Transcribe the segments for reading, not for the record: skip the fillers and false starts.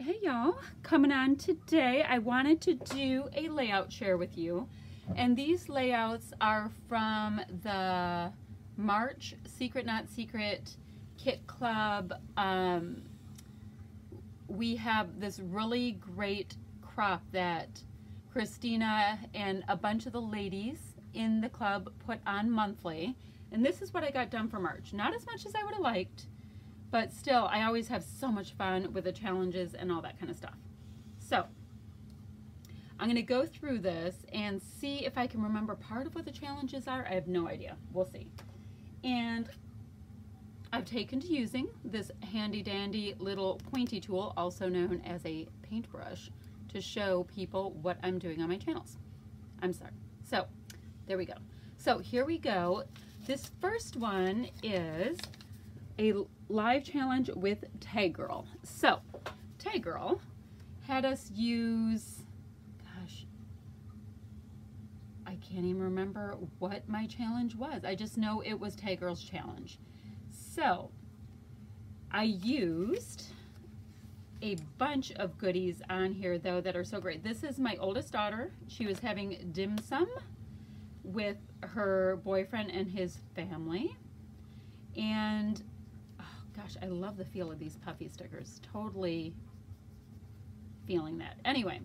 Hey y'all, coming on today. I wanted to do a layout share with you, and these layouts are from the March Secret Not Secret Kit Club. We have this really great crop that Christina and a bunch of the ladies in the club put on monthly, and this is what I got done for March. Not as much as I would have liked, but still, I always have so much fun with the challenges and all that kind of stuff. So, I'm going to go through this and see if I can remember part of what the challenges are. I have no idea. We'll see. And I've taken to using this handy dandy little pointy tool, also known as a paintbrush, to show people what I'm doing on my channels. I'm sorry. So, there we go. So, here we go. This first one is a live challenge with Tag Girl. So, Tag Girl had us use, gosh, I can't even remember what my challenge was. I just know it was Tag Girl's challenge. So, I used a bunch of goodies on here though that are so great. This is my oldest daughter. She was having dim sum with her boyfriend and his family. And gosh, I love the feel of these puffy stickers. Totally feeling that. Anyway,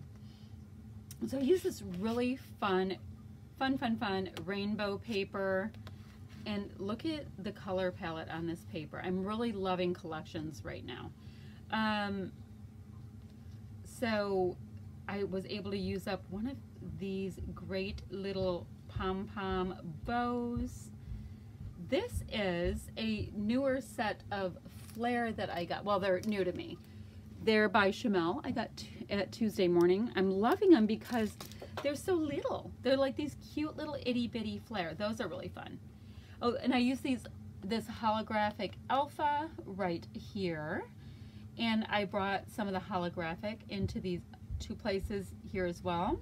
so I use this really fun rainbow paper. And look at the color palette on this paper. I'm really loving collections right now. So I was able to use up one of these great little pom-pom bows. This is a newer set of flare that I got. Well, they're new to me. They're by Chamel. I got at Tuesday morning. I'm loving them because they're so little. They're like these cute little itty bitty flare. Those are really fun. Oh, and I use this holographic alpha right here. And I brought some of the holographic into these two places here as well.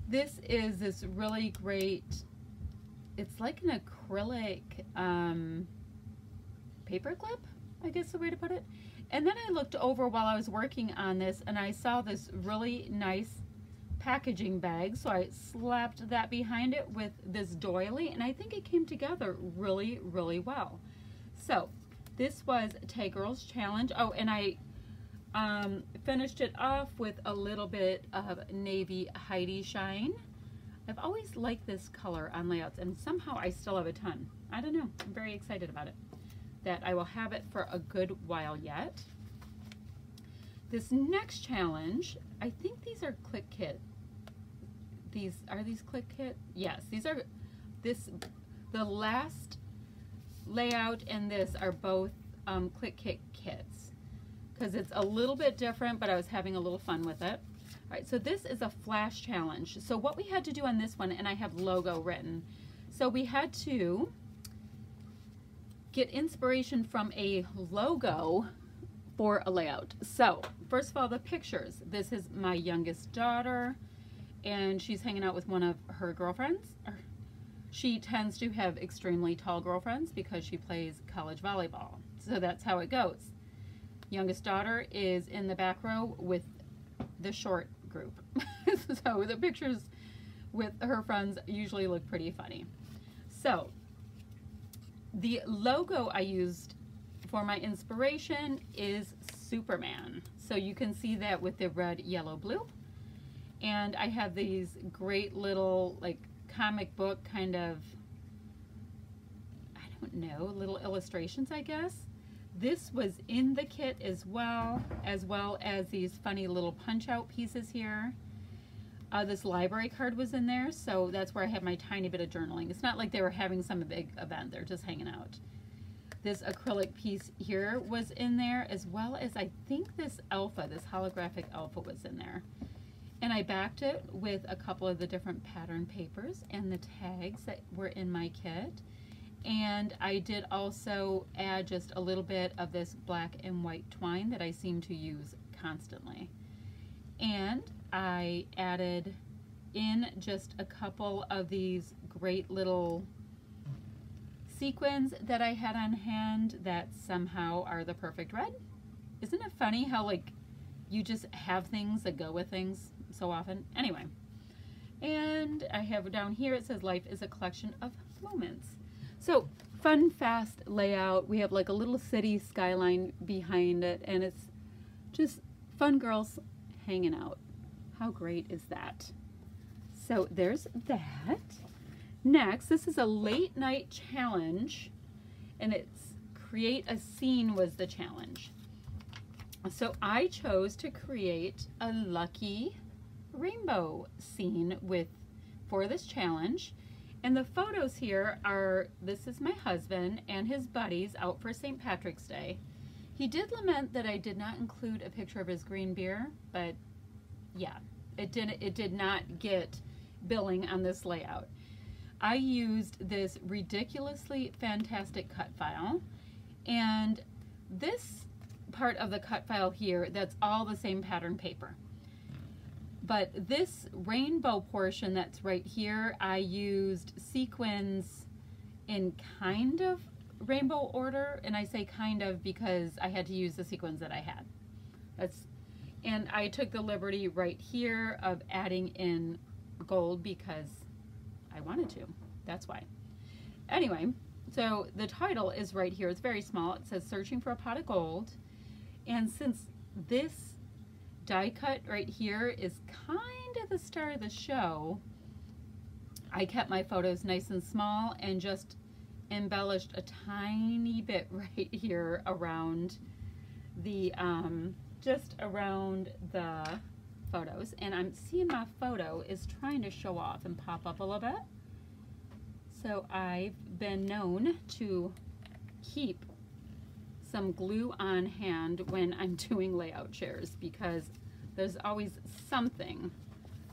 This is this really great, it's like an acrylic paper clip, I guess the way to put it. And then I looked over while I was working on this and I saw this really nice packaging bag, so I slapped that behind it with this doily, and I think it came together really, really well. So this was Tag Girl's challenge. Oh, and I finished it off with a little bit of Navy Heidi Shine. I've always liked this color on layouts, and somehow I still have a ton. I don't know. I'm very excited about it. That I will have it for a good while yet. This next challenge, I think these are Click Kit. Are these Click Kit? Yes, these are the last layout and this are both Click Kit kits because it's a little bit different, but I was having a little fun with it. All right, so this is a flash challenge. So what we had to do on this one, and I have logo written, so we had to get inspiration from a logo for a layout. So first of all, the pictures. This is my youngest daughter, and she's hanging out with one of her girlfriends. She tends to have extremely tall girlfriends because she plays college volleyball. So that's how it goes. Youngest daughter is in the back row with the short group. So the pictures with her friends usually look pretty funny. So the logo I used for my inspiration is Superman. So you can see that with the red, yellow, blue. And I have these great little like comic book kind of, I don't know, little illustrations, I guess. This was in the kit as well as these funny little punch-out pieces here. This library card was in there, so that's where I have my tiny bit of journaling. It's not like they were having some big event, they're just hanging out. This acrylic piece here was in there, as well as I think this alpha, this holographic alpha was in there. And I backed it with a couple of the different pattern papers and the tags that were in my kit. And I did also add just a little bit of this black and white twine that I seem to use constantly. And I added in just a couple of these great little sequins that I had on hand that somehow are the perfect red. Isn't it funny how like you just have things that go with things so often. Anyway, and I have down here, it says life is a collection of moments. So fun, fast layout. We have like a little city skyline behind it, and it's just fun girls hanging out. How great is that? So there's that. Next, this is a late night challenge, and it's create a scene was the challenge. So I chose to create a lucky rainbow scene for this challenge. And the photos here are, this is my husband and his buddies out for St. Patrick's Day. He did lament that I did not include a picture of his green beer, but yeah, it did not get billing on this layout. I used this ridiculously fantastic cut file, and this part of the cut file here, that's all the same pattern paper. But this rainbow portion that's right here, I used sequins in kind of rainbow order, and I say kind of because I had to use the sequins that I had. And I took the liberty right here of adding in gold because I wanted to. That's why. Anyway, so the title is right here. It's very small. It says Searching for a Pot of Gold. And since this die cut right here is kind of the star of the show, I kept my photos nice and small and just embellished a tiny bit right here around the just around the photos. And I'm seeing my photo is trying to show off and pop up a little bit. So I've been known to keep some glue on hand when I'm doing layout chairs, because there's always something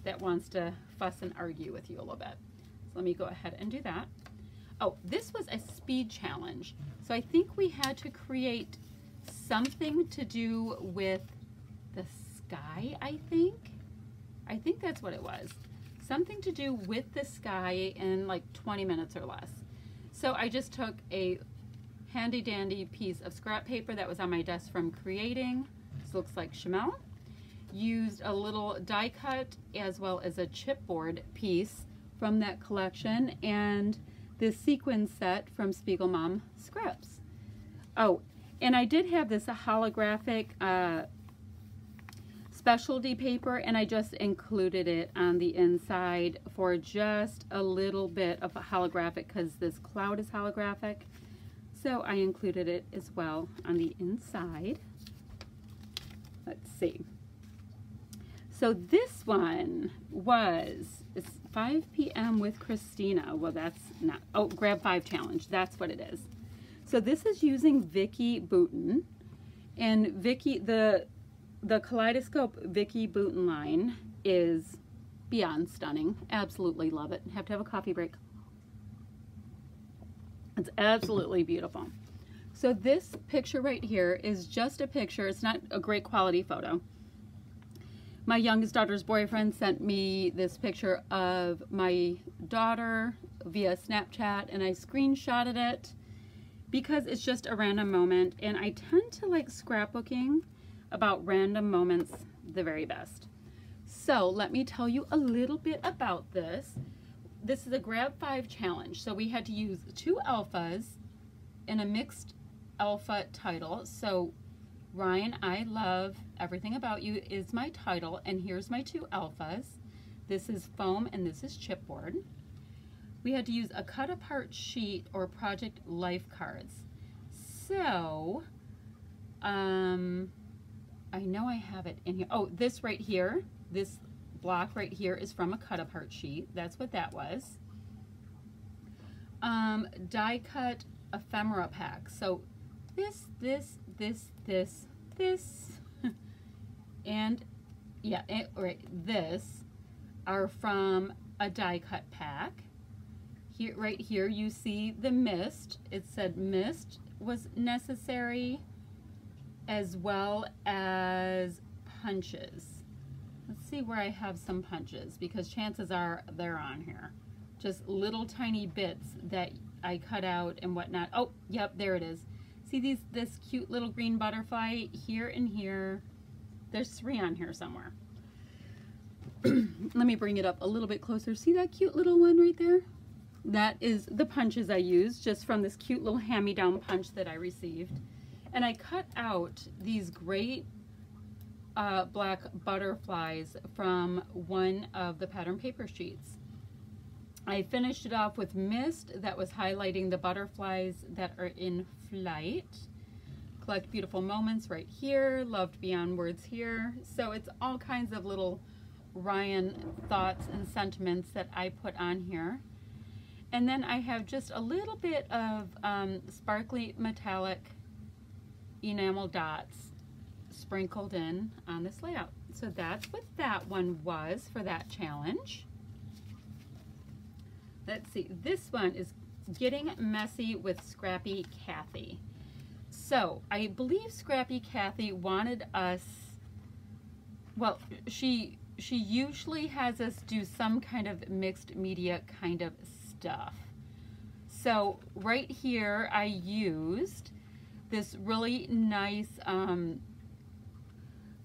that wants to fuss and argue with you a little bit. So let me go ahead and do that. Oh, this was a speed challenge. So I think we had to create something to do with the sky, I think. I think that's what it was. Something to do with the sky in like 20 minutes or less. So I just took a handy dandy piece of scrap paper that was on my desk from creating. This looks like Chamel. Used a little die cut as well as a chipboard piece from that collection, and this sequin set from Spiegel Mom Scripts. Oh, and I did have this holographic specialty paper, and I just included it on the inside for just a little bit of a holographic because this cloud is holographic. So I included it as well on the inside. Let's see. So this one was, it's 5 p.m. with Christina. Well, that's not, oh, Grab 5 Challenge. That's what it is. So this is using Vicki Boutin. And Vicki, the Kaleidoscope Vicki Boutin line is beyond stunning. Absolutely love it. Have to have a coffee break. It's absolutely beautiful. So this picture right here is just a picture. It's not a great quality photo. My youngest daughter's boyfriend sent me this picture of my daughter via Snapchat, and I screenshotted it because it's just a random moment, and I tend to like scrapbooking about random moments the very best. So let me tell you a little bit about this. This is a Grab 5 challenge. So we had to use 2 alphas in a mixed alpha title. So Ryan, I Love Everything About You is my title, and here's my 2 alphas. This is foam and this is chipboard. We had to use a cut apart sheet or project life cards. So I know I have it in here. Oh, this right here, this block right here is from a cut apart sheet. That's what that was. Die cut ephemera pack. So this, and yeah, right, this are from a die cut pack. Here, right here, you see the mist. It said mist was necessary, as well as punches. Let's see where I have some punches, because chances are they're on here. Just little tiny bits that I cut out and whatnot. Oh, yep, there it is. See this cute little green butterfly here and here, There's 3 on here somewhere. Let me bring it up a little bit closer. See that cute little one right there? That is the punches I used just from this cute little hand-me-down punch that I received. And I cut out these great black butterflies from one of the pattern paper sheets. I finished it off with mist that was highlighting the butterflies that are in flight. Collect beautiful moments right here. Loved beyond words here. So it's all kinds of little Ryan thoughts and sentiments that I put on here. And then I have just a little bit of sparkly metallic enamel dots sprinkled in on this layout. So that's what that one was for that challenge. Let's see, this one is Getting Messy with Scrappy Kathy. So I believe Scrappy Kathy wanted us, well, she usually has us do some kind of mixed media kind of stuff. So right here I used this really nice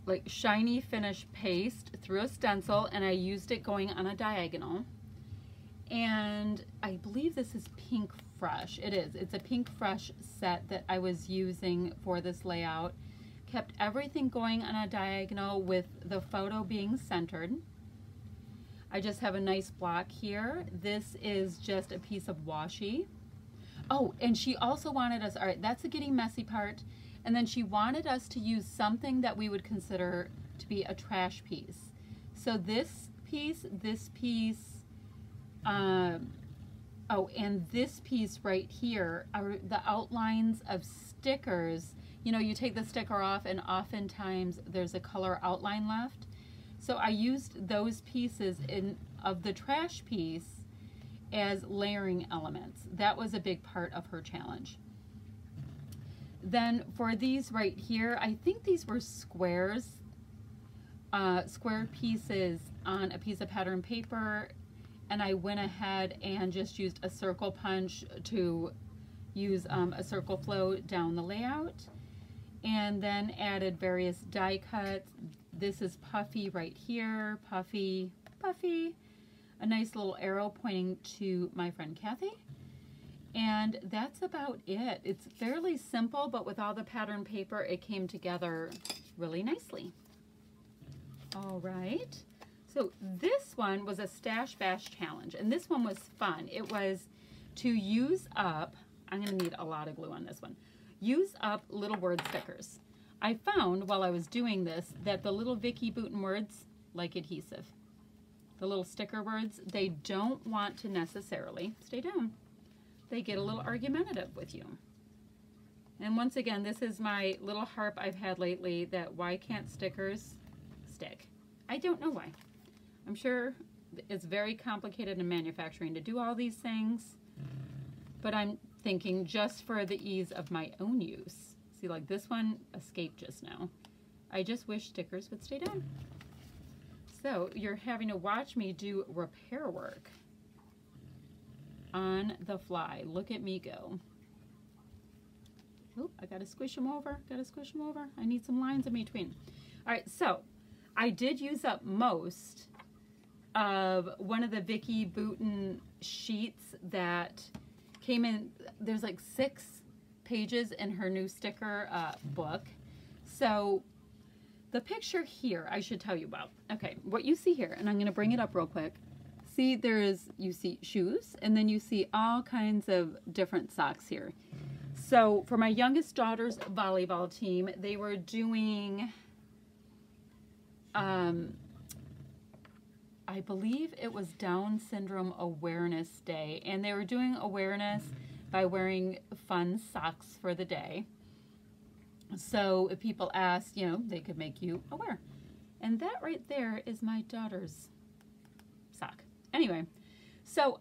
like shiny finish paste through a stencil, and I used it going on a diagonal. And I believe this is Pink Fresh. It is. It's a Pink Fresh set that I was using for this layout. Kept everything going on a diagonal with the photo being centered. I just have a nice block here. This is just a piece of washi. Oh, and she also wanted us, all right, that's the Getting Messy part. And then she wanted us to use something that we would consider to be a trash piece. So this piece, oh, and this piece right here are the outlines of stickers. You know, you take the sticker off and oftentimes there's a color outline left. So I used those pieces of the trash piece as layering elements. That was a big part of her challenge. Then for these right here, I think these were squares, square pieces on a piece of pattern paper, and I went ahead and just used a circle punch to use a circle flow down the layout, and then added various die cuts. This is Puffy right here, Puffy, Puffy, a nice little arrow pointing to my friend Kathy. And that's about it. It's fairly simple, but with all the pattern paper, it came together really nicely. All right. So this one was a Stash Bash challenge, and this one was fun. It was to use up, I'm going to need a lot of glue on this one, use up little word stickers. I found while I was doing this that the little Vicki Boutin words like adhesive. The little sticker words, they don't want to necessarily stay down. They get a little argumentative with you. And once again, this is my little harp I've had lately, that why can't stickers stick? I don't know why. I'm sure it's very complicated in manufacturing to do all these things, but I'm thinking just for the ease of my own use. See, like this one escaped just now. I just wish stickers would stay down. So you're having to watch me do repair work on the fly. Look at me go. Oh, I gotta squish them over, I need some lines in between. All right, so I did use up most of one of the Vicki Boutin sheets that came in. There's like 6 pages in her new sticker book. So the picture here, I should tell you about. Okay, what you see here, and I'm gonna bring it up real quick. See, you see shoes, and then you see all kinds of different socks here. So for my youngest daughter's volleyball team, they were doing, I believe it was Down Syndrome Awareness Day, and they were doing awareness by wearing fun socks for the day. So if people ask, you know, they could make you aware. And that right there is my daughter's sock. Anyway, so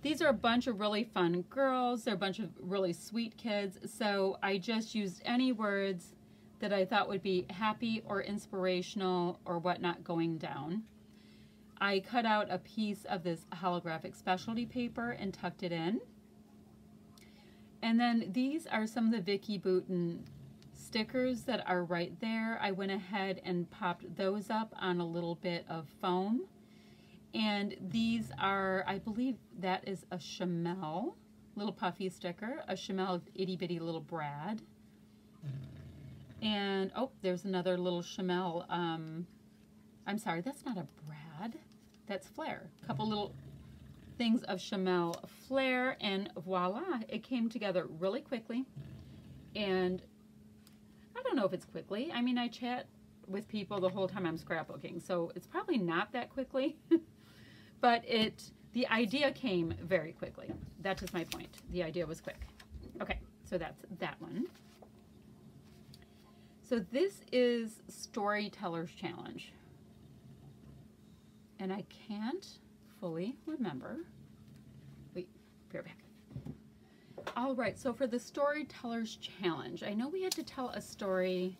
these are a bunch of really fun girls. They're a bunch of really sweet kids. So I just used any words that I thought would be happy or inspirational or whatnot going down. I cut out a piece of this holographic specialty paper and tucked it in. And then these are some of the Vicki Boutin stickers that are right there, I went ahead and popped those up on a little bit of foam. And these are, I believe that is a Chamel, little puffy sticker, a Chamel itty bitty little Brad. And, oh, there's another little Chamel, I'm sorry, that's not a Brad, that's Flair. A couple little things of Chamel Flair, and voila, it came together really quickly. And I don't know if it's quickly. I mean, I chat with people the whole time I'm scrapbooking, so it's probably not that quickly. But the idea came very quickly. That is my point. The idea was quick. Okay, so that's that one. So this is Storyteller's Challenge. And I can't fully remember. Wait, be right back. All right, so for the Storyteller's Challenge, I know we had to tell a story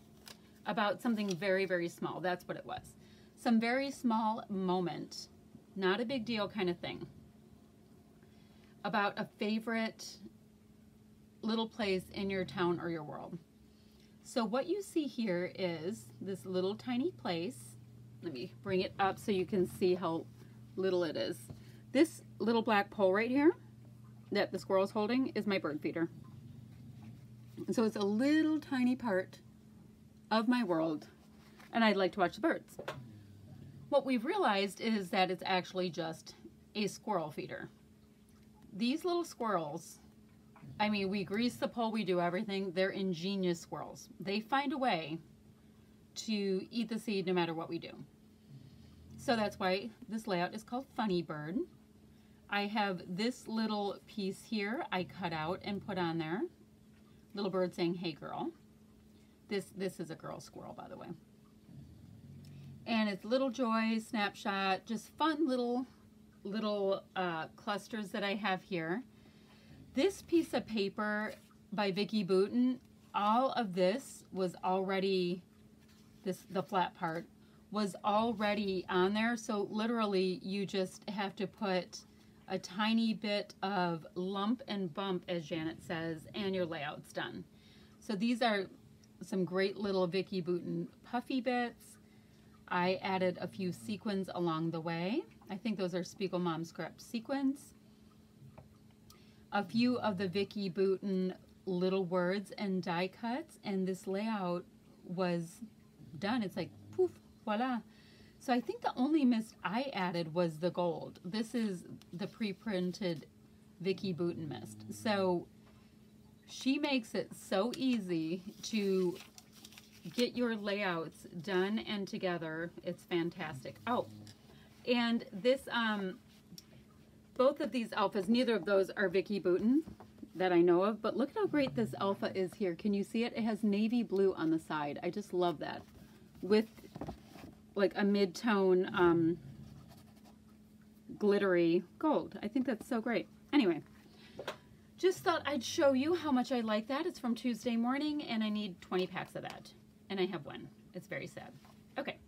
about something very, very small. That's what it was. Some very small moment, not a big deal kind of thing, about a favorite little place in your town or your world. So what you see here is this little tiny place. Let me bring it up so you can see how little it is. This little black pole right here that the squirrel's holding is my bird feeder. And so it's a little tiny part of my world, and I'd like to watch the birds. What we've realized is that it's actually just a squirrel feeder. These little squirrels, I mean, we grease the pole, we do everything. They're ingenious squirrels. They find a way to eat the seed no matter what we do. So that's why this layout is called Funny Bird. I have this little piece here I cut out and put on there. Little bird saying, "Hey girl." This is a girl squirrel, by the way. And it's Little Joy, Snapshot, just fun little clusters that I have here. This piece of paper by Vicki Boutin, all of this was already, the flat part was already on there. So literally you just have to put a tiny bit of lump and bump, as Janet says, and your layout's done. So these are some great little Vicki Boutin puffy bits. I added a few sequins along the way. I think those are Spiegel Mom Script sequins. A few of the Vicki Boutin little words and die cuts, and this layout was done. It's like poof, voila. So I think the only mist I added was the gold. This is the pre-printed Vicki Boutin mist. So she makes it so easy to get your layouts done and together. It's fantastic. Oh, and this, both of these alphas, neither of those are Vicki Boutin that I know of, but look at how great this alpha is here. Can you see it? It has navy blue on the side. I just love that. With like a mid-tone glittery gold. I think that's so great. Anyway, just thought I'd show you how much I like that. It's from Tuesday morning, and I need 20 packs of that. And I have one. It's very sad. Okay.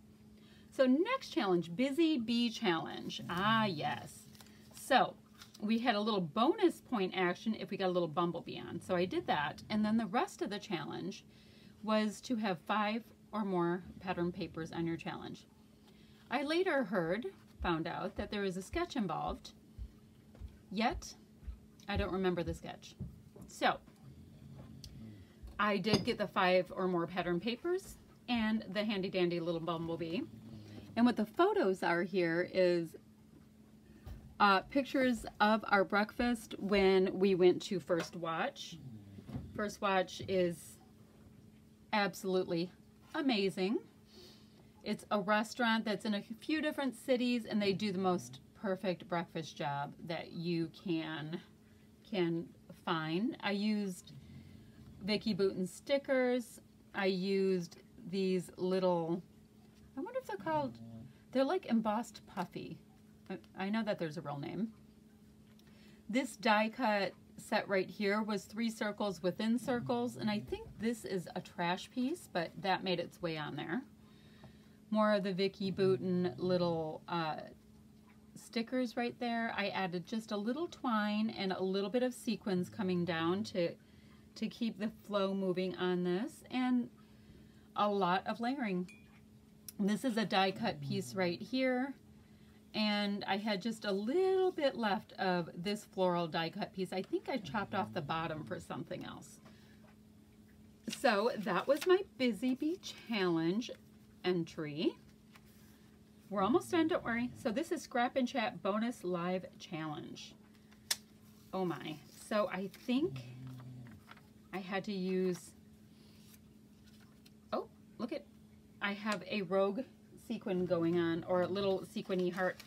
So next challenge, Busy Bee Challenge. Ah, yes. So we had a little bonus point action if we got a little bumblebee on. So I did that. And then the rest of the challenge was to have 5 or more pattern papers on your challenge. I later found out that there was a sketch involved, yet I don't remember the sketch. So I did get the 5 or more pattern papers and the handy dandy little bumblebee. And what the photos are here is pictures of our breakfast when we went to First Watch. First Watch is absolutely amazing. It's a restaurant that's in a few different cities, and they do the most perfect breakfast job that you can find. I used Vicki Boutin stickers. I used these little, I wonder if they're called, they're like embossed puffy. I know that there's a real name. This die cut set right here was 3 circles within circles, and I think this is a trash piece, but that made its way on there. More of the Vicki Boutin little stickers right there. I added just a little twine and a little bit of sequins coming down to to keep the flow moving on this, and a lot of layering. This is a die cut piece right here, and I had just a little bit left of this floral die cut piece. I think I chopped off the bottom for something else. So that was my Busy Bee Challenge entry. We're almost done, don't worry. So this is Scrap and Chat Bonus Live Challenge. Oh my. So I think I had to use, oh, look at, I have a rogue sequin going on, or a little sequiny heart.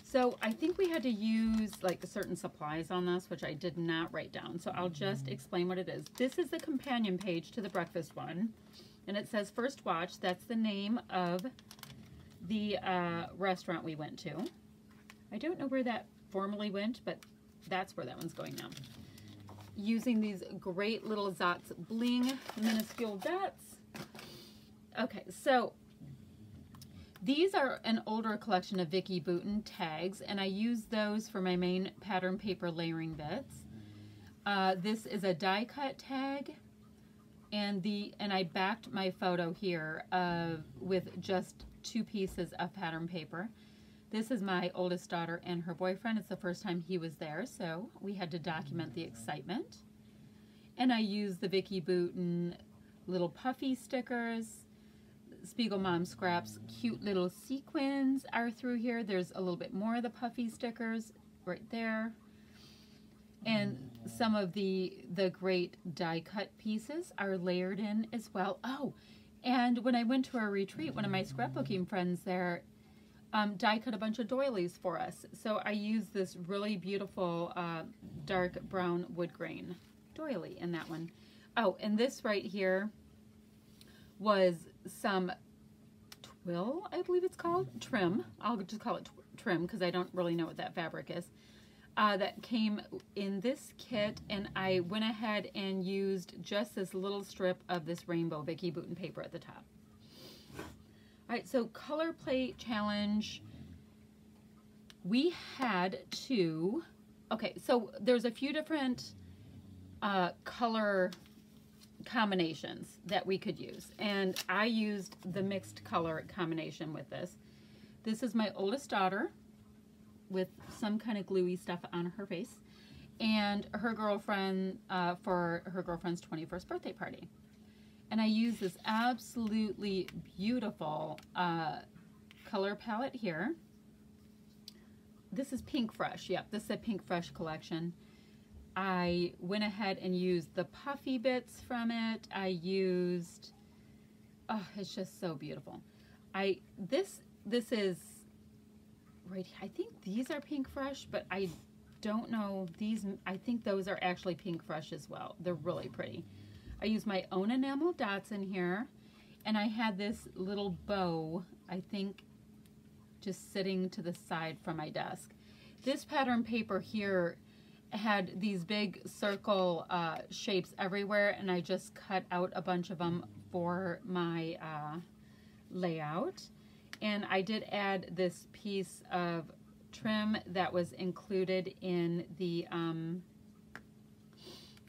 So I think we had to use like certain supplies on this, which I did not write down. So I'll just explain what it is. This is the companion page to the breakfast one. And it says First Watch. That's the name of the restaurant we went to. I don't know where that formally went, but that's where that one's going now. Using these great little Zots Bling minuscule dots. Okay, so these are an older collection of Vicki Boutin tags, and I use those for my main pattern paper layering bits. This is a die cut tag, and I backed my photo here with just 2 pieces of pattern paper. This is my oldest daughter and her boyfriend. It's the first time he was there, so we had to document the excitement. And I used the Vicki Boutin little puffy stickers. Spiegel Mom Scraps cute little sequins are through here. There's a little bit more of the puffy stickers right there. And some of the great die cut pieces are layered in as well. Oh, and when I went to our retreat, one of my scrapbooking friends there die cut a bunch of doilies for us. So I used this really beautiful dark brown wood grain doily in that one. Oh, and this right here was some twill, I believe it's called, trim. I'll just call it trim because I don't really know what that fabric is. That came in this kit, and I went ahead and used just this little strip of this rainbow Vicki Boutin paper at the top. All right, so color plate challenge. We had to, okay, so there's a few different color combinations that we could use, and I used the mixed color combination with this. This is my oldest daughter with some kind of gluey stuff on her face, and her girlfriend for her girlfriend's 21st birthday party. And I use this absolutely beautiful color palette here. This is Pink Fresh. Yep, this is a Pink Fresh collection. I went ahead and used the puffy bits from it. I used, oh, it's just so beautiful. This is right, I think these are Pink Fresh, but I don't know these. I think those are actually Pink Fresh as well. They're really pretty. I used my own enamel dots in here, and I had this little bow, I think, just sitting to the side from my desk. This pattern paper here had these big circle shapes everywhere, and I just cut out a bunch of them for my layout. And I did add this piece of trim that was included in the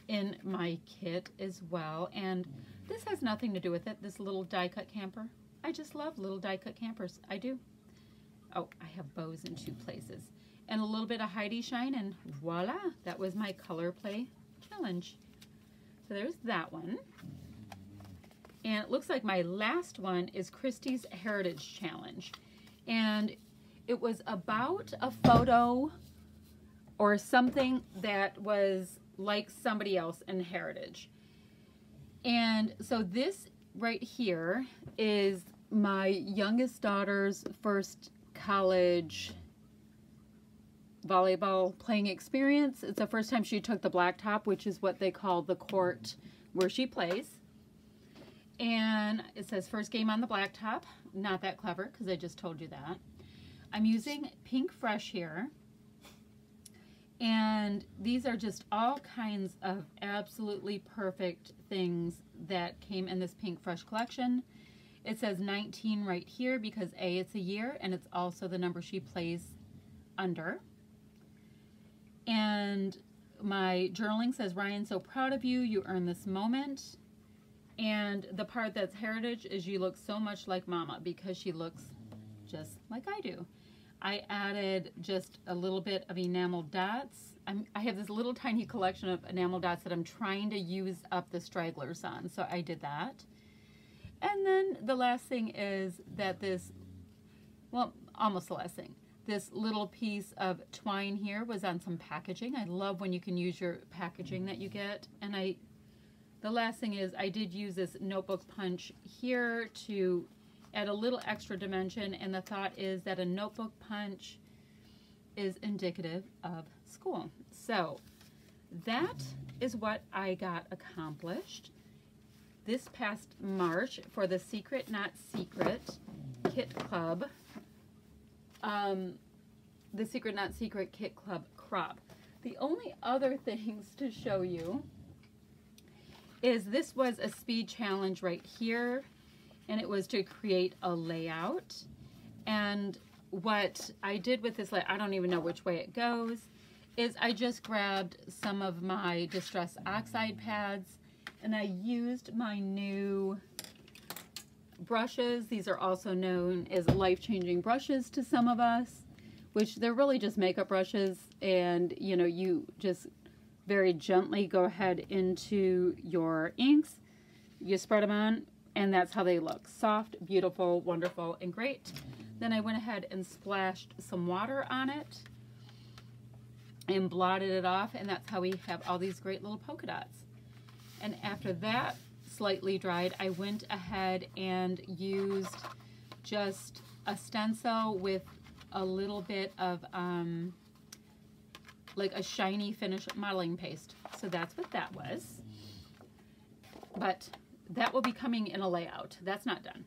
in my kit as well. And this has nothing to do with it, this little die cut camper. I just love little die cut campers. I do. Oh, I have bows in 2 places. And a little bit of Heidi Shine, and voila, that was my color play challenge. So there's that one. And it looks like my last one is Christie's Heritage Challenge. And it was about a photo or something that was like somebody else in Heritage. And so this right here is my youngest daughter's first college volleyball playing experience. It's the first time she took the blacktop, which is what they call the court where she plays. And it says first game on the blacktop. Not that clever because I just told you that. I'm using Pink Fresh here. And these are just all kinds of absolutely perfect things that came in this Pink Fresh collection. It says 19 right here because A, it's a year, and it's also the number she plays under. And my journaling says, Ryan, so proud of you. You earned this moment. And the part that's heritage is you look so much like Mama because she looks just like I do. I added just a little bit of enamel dots. I have this little tiny collection of enamel dots that I'm trying to use up the stragglers on. So I did that. And then the last thing is that this, well, almost the last thing. This little piece of twine here was on some packaging. I love when you can use your packaging that you get. And the last thing is I did use this notebook punch here to add a little extra dimension, and the thought is that a notebook punch is indicative of school. So that is what I got accomplished this past March for the Secret Not Secret Kit Club, the Secret Not Secret Kit Club crop. The only other things to show you is this was a speed challenge right here, and it was to create a layout. And what I did with this layout, I don't even know which way it goes, is I just grabbed some of my Distress Oxide pads and I used my new brushes. These are also known as life-changing brushes to some of us, which they're really just makeup brushes, and you know, you just very gently go ahead into your inks, you spread them on, and that's how they look. Soft, beautiful, wonderful, and great. Then I went ahead and splashed some water on it and blotted it off, and that's how we have all these great little polka dots. And after that slightly dried, I went ahead and used just a stencil with a little bit of like a shiny finish modeling paste. So that's what that was. But that will be coming in a layout. That's not done.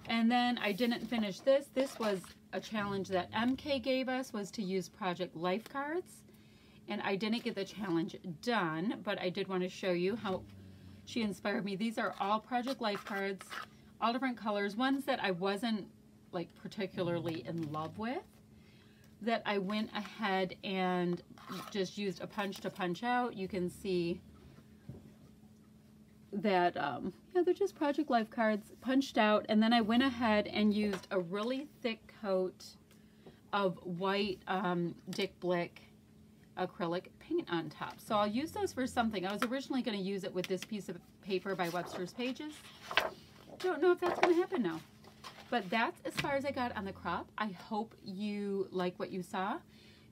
And then I didn't finish this. This was a challenge that MK gave us, was to use Project Life cards. And I didn't get the challenge done, but I did want to show you how she inspired me. These are all Project Life cards, all different colors, ones that I wasn't like particularly in love with, that I went ahead and just used a punch to punch out. You can see that yeah, they're just Project Life cards punched out, and then I went ahead and used a really thick coat of white Dick Blick acrylic paint on top. So I'll use those for something. I was originally going to use it with this piece of paper by Webster's Pages. Don't know if that's going to happen now. But that's as far as I got on the crop. I hope you like what you saw.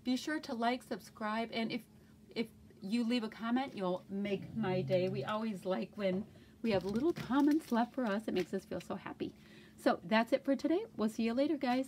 Be sure to like, subscribe, and if you leave a comment, you'll make my day. We always like when we have little comments left for us. It makes us feel so happy. So that's it for today. We'll see you later, guys.